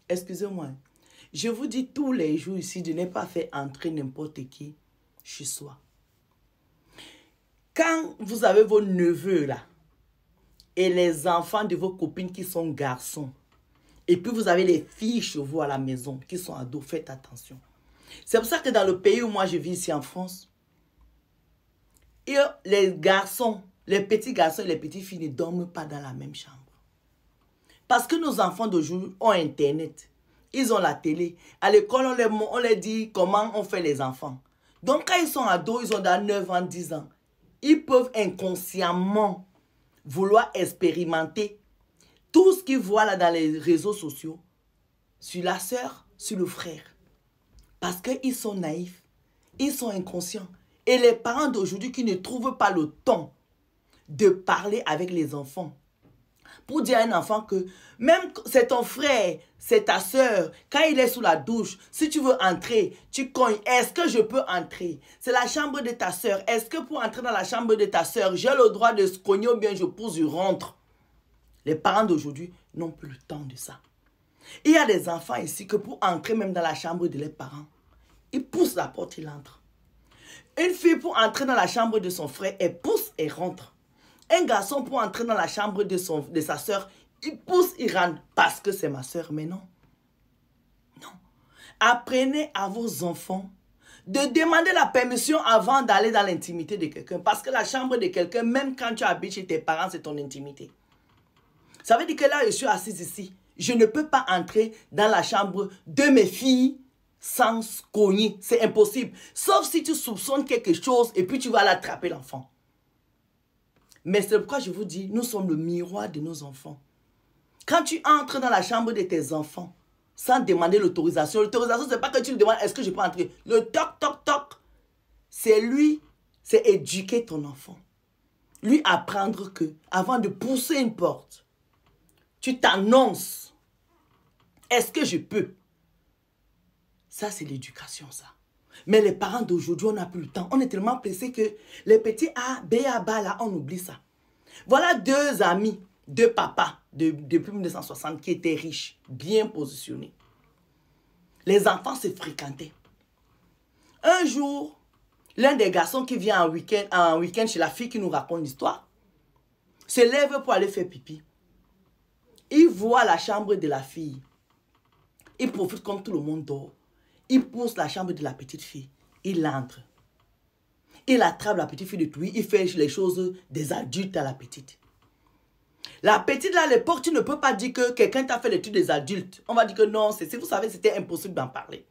Excusez-moi. Je vous dis tous les jours ici de ne pas faire entrer n'importe qui chez soi. Quand vous avez vos neveux là, et les enfants de vos copines qui sont garçons, et puis vous avez les filles chez vous à la maison qui sont ados, faites attention. C'est pour ça que dans le pays où moi je vis ici en France, et les garçons, les petits garçons et les petites filles ne dorment pas dans la même chambre. Parce que nos enfants d'aujourd'hui ont Internet. Ils ont la télé. À l'école, on leur dit comment on fait les enfants. Donc, quand ils sont ados, ils ont dans 9 ans, 10 ans, ils peuvent inconsciemment vouloir expérimenter tout ce qu'ils voient là dans les réseaux sociaux sur la sœur, sur le frère. Parce qu'ils sont naïfs, ils sont inconscients. Et les parents d'aujourd'hui qui ne trouvent pas le temps de parler avec les enfants. Pour dire à un enfant que même c'est ton frère, c'est ta soeur, quand il est sous la douche, si tu veux entrer, tu cognes. Est-ce que je peux entrer? C'est la chambre de ta soeur. Est-ce que pour entrer dans la chambre de ta soeur, j'ai le droit de se cogner ou bien je pousse, je rentre? Les parents d'aujourd'hui n'ont plus le temps de ça. Il y a des enfants ici que pour entrer même dans la chambre de leurs parents, ils poussent la porte, ils entrent. Une fille pour entrer dans la chambre de son frère, elle pousse et rentre. Un garçon pour entrer dans la chambre de sa soeur, il pousse, il rentre parce que c'est ma soeur. Mais non. Non. Apprenez à vos enfants de demander la permission avant d'aller dans l'intimité de quelqu'un. Parce que la chambre de quelqu'un, même quand tu habites chez tes parents, c'est ton intimité. Ça veut dire que là, je suis assise ici. Je ne peux pas entrer dans la chambre de mes filles sans cogner. C'est impossible. Sauf si tu soupçonnes quelque chose et puis tu vas l'attraper l'enfant. Mais c'est pourquoi je vous dis, nous sommes le miroir de nos enfants. Quand tu entres dans la chambre de tes enfants, sans demander l'autorisation, l'autorisation, ce n'est pas que tu lui demandes, est-ce que je peux entrer? Le toc, toc, toc, c'est lui, c'est éduquer ton enfant. Lui apprendre que, avant de pousser une porte, tu t'annonces. Est-ce que je peux? Ça, c'est l'éducation, ça. Mais les parents d'aujourd'hui, on n'a plus le temps. On est tellement pressés que les petits A, B, A, bas, là, on oublie ça. Voilà deux amis, deux papas depuis 1960 qui étaient riches, bien positionnés. Les enfants se fréquentaient. Un jour, l'un des garçons qui vient en week-end chez la fille qui nous raconte l'histoire, se lève pour aller faire pipi. Il voit la chambre de la fille. Il profite comme tout le monde dort. Il pousse la chambre de la petite fille. Il entre. Il attrape la petite fille de tout. Il fait les choses des adultes à la petite. La petite, là, à l'époque, tu ne peux pas dire que quelqu'un t'a fait les trucs des adultes. On va dire que non, vous savez, c'était impossible d'en parler.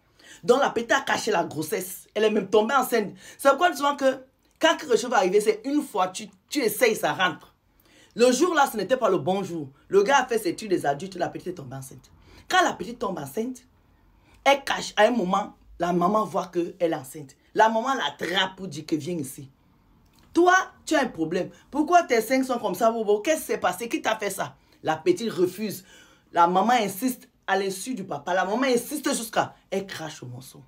Donc, la petite a caché la grossesse. Elle est même tombée enceinte. C'est pourquoi souvent que quand quelque chose va arriver, c'est une fois, tu essayes, ça rentre. Le jour-là, ce n'était pas le bon jour. Le gars a fait ses trucs des adultes, la petite est tombée enceinte. Quand la petite tombe enceinte, elle cache. À un moment, la maman voit qu'elle est enceinte. La maman l'attrape pour dire que viens ici. Toi, tu as un problème. Pourquoi tes seins sont comme ça, Bobo? Qu'est-ce qui s'est passé? Qui t'a fait ça? La petite refuse. La maman insiste à l'insu du papa. La maman insiste jusqu'à... Elle crache au morceau.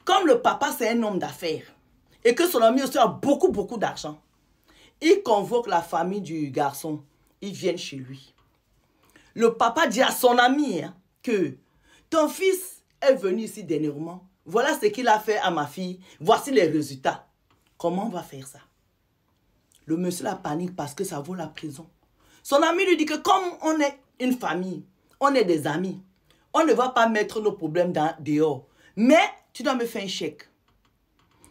Comme le papa, c'est un homme d'affaires et que son ami aussi a beaucoup d'argent, il convoque la famille du garçon. Ils viennent chez lui. Le papa dit à son ami que ton fils est venu ici dernièrement. Voilà ce qu'il a fait à ma fille. Voici les résultats. Comment on va faire ça? Le monsieur la panique parce que ça vaut la prison. Son ami lui dit que comme on est une famille, on est des amis, on ne va pas mettre nos problèmes dehors. Mais tu dois me faire un chèque.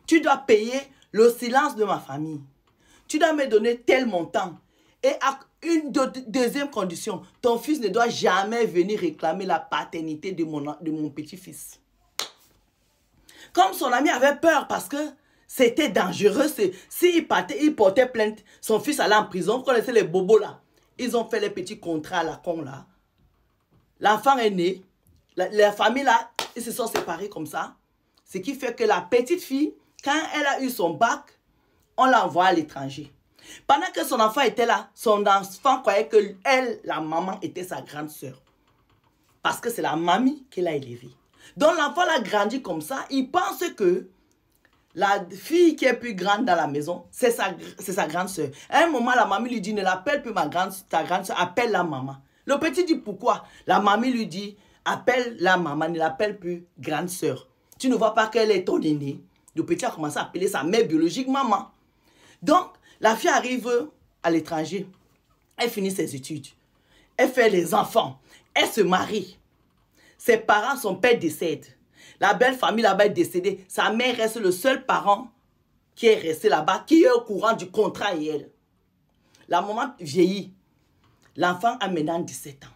Tu dois payer le silence de ma famille. Tu dois me donner tel montant. Et à une deuxième condition, ton fils ne doit jamais venir réclamer la paternité de mon petit-fils. Comme son ami avait peur parce que c'était dangereux, s'il portait plainte, son fils allait en prison. Vous connaissez les bobos là? Ils ont fait les petits contrats à la con là. L'enfant est né. La famille là, ils se sont séparés comme ça. Ce qui fait que la petite fille, quand elle a eu son bac, on l'a envoyée à l'étranger. Pendant que son enfant était là, son enfant croyait que elle, la maman, était sa grande sœur. Parce que c'est la mamie qui l'a élevée. Donc l'enfant l'a grandi comme ça. Il pense que la fille qui est plus grande dans la maison, c'est sa grande sœur. À un moment, la mamie lui dit, ne l'appelle plus ta grande sœur, appelle la maman. Le petit dit pourquoi. La mamie lui dit, appelle la maman, ne l'appelle plus grande sœur. Tu ne vois pas qu'elle est ton aînée. Le petit a commencé à appeler sa mère biologique maman. Donc, la fille arrive à l'étranger. Elle finit ses études. Elle fait les enfants. Elle se marie. Ses parents, son père décède. La belle famille là-bas est décédée. Sa mère reste le seul parent qui est resté là-bas, qui est au courant du contrat et elle. La maman vieillit. L'enfant a maintenant 17 ans.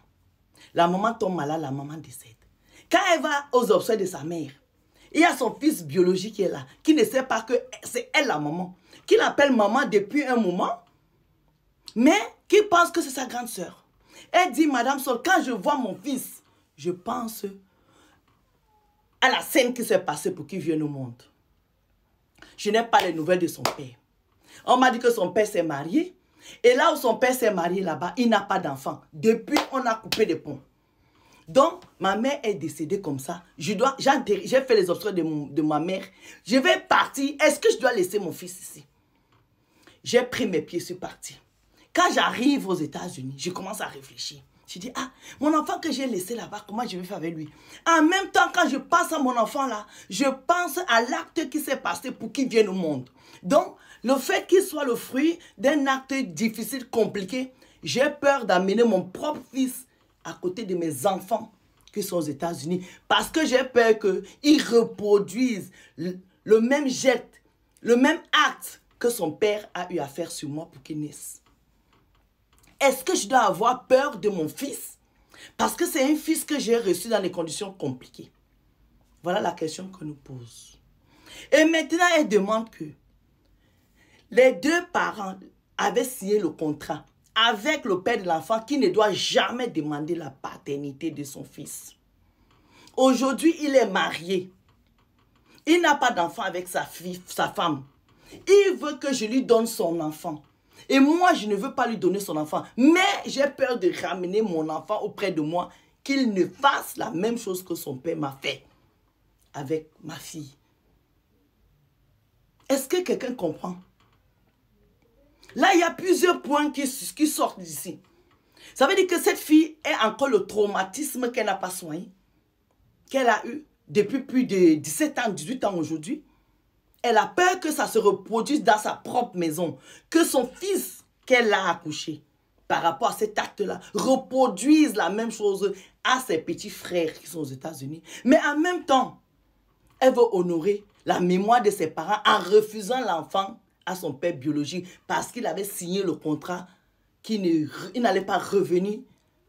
La maman tombe malade, la maman décède. Quand elle va aux obsèques de sa mère, il y a son fils biologique qui est là, qui ne sait pas que c'est elle la maman, qui l'appelle maman depuis un moment, mais qui pense que c'est sa grande sœur. Elle dit, Madame Sol, quand je vois mon fils, je pense à la scène qui s'est passée pour qu'il vienne au monde. Je n'ai pas les nouvelles de son père. On m'a dit que son père s'est marié. Et là où son père s'est marié là-bas, il n'a pas d'enfant. Depuis, on a coupé des ponts. Donc, ma mère est décédée comme ça. J'ai fait les obsèques de ma mère. Je vais partir. Est-ce que je dois laisser mon fils ici? J'ai pris mes pieds, je suis parti. Quand j'arrive aux États-Unis, je commence à réfléchir. Je dis, ah, mon enfant que j'ai laissé là-bas, comment je vais faire avec lui? En même temps, quand je pense à mon enfant là, je pense à l'acte qui s'est passé pour qu'il vienne au monde. Donc, le fait qu'il soit le fruit d'un acte difficile, compliqué, j'ai peur d'amener mon propre fils à côté de mes enfants qui sont aux États-Unis. Parce que j'ai peur qu'ils reproduisent le même geste, le même acte que son père a eu à faire sur moi pour qu'il naisse. Est-ce que je dois avoir peur de mon fils? Parce que c'est un fils que j'ai reçu dans des conditions compliquées. Voilà la question qu'on nous pose. Et maintenant, elle demande que les deux parents avaient signé le contrat avec le père de l'enfant qui ne doit jamais demander la paternité de son fils. Aujourd'hui, il est marié. Il n'a pas d'enfant avec sa femme. Il veut que je lui donne son enfant. Et moi, je ne veux pas lui donner son enfant. Mais j'ai peur de ramener mon enfant auprès de moi, qu'il ne fasse la même chose que son père m'a fait avec ma fille. Est-ce que quelqu'un comprend? Là, il y a plusieurs points qui sortent d'ici. Ça veut dire que cette fille a encore le traumatisme qu'elle n'a pas soigné, qu'elle a eu depuis plus de 17 ans, 18 ans aujourd'hui. Elle a peur que ça se reproduise dans sa propre maison, que son fils qu'elle a accouché par rapport à cet acte-là reproduise la même chose à ses petits frères qui sont aux États-Unis. Mais en même temps, elle veut honorer la mémoire de ses parents en refusant l'enfant à son père biologique parce qu'il avait signé le contrat qu'il n'allait pas revenir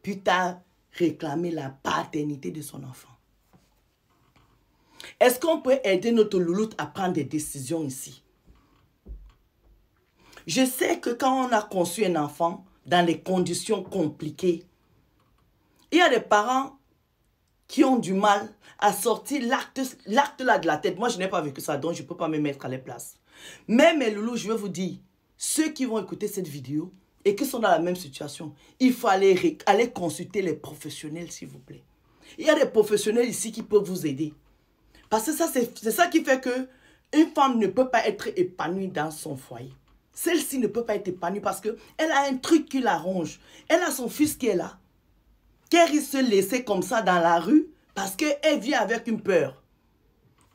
plus tard réclamer la paternité de son enfant. Est-ce qu'on peut aider notre louloute à prendre des décisions ici? Je sais que quand on a conçu un enfant dans des conditions compliquées, il y a des parents qui ont du mal à sortir l'acte là de la tête. Moi, je n'ai pas vécu ça, donc je ne peux pas me mettre à les places. Mais mes loulous, je vais vous dire, ceux qui vont écouter cette vidéo et qui sont dans la même situation, il faut aller consulter les professionnels, s'il vous plaît. Il y a des professionnels ici qui peuvent vous aider. Parce que c'est ça qui fait qu'une femme ne peut pas être épanouie dans son foyer. Celle-ci ne peut pas être épanouie parce qu'elle a un truc qui la ronge. Elle a son fils qui est là. Qu'elle risque de se laisser comme ça dans la rue parce qu'elle vit avec une peur.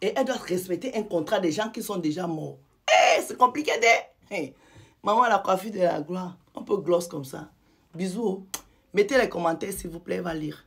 Et elle doit respecter un contrat des gens qui sont déjà morts. Hey, c'est compliqué de... Hey, maman, la coiffure de la gloire. On peut gloss comme ça. Bisous. Mettez les commentaires s'il vous plaît, elle va lire.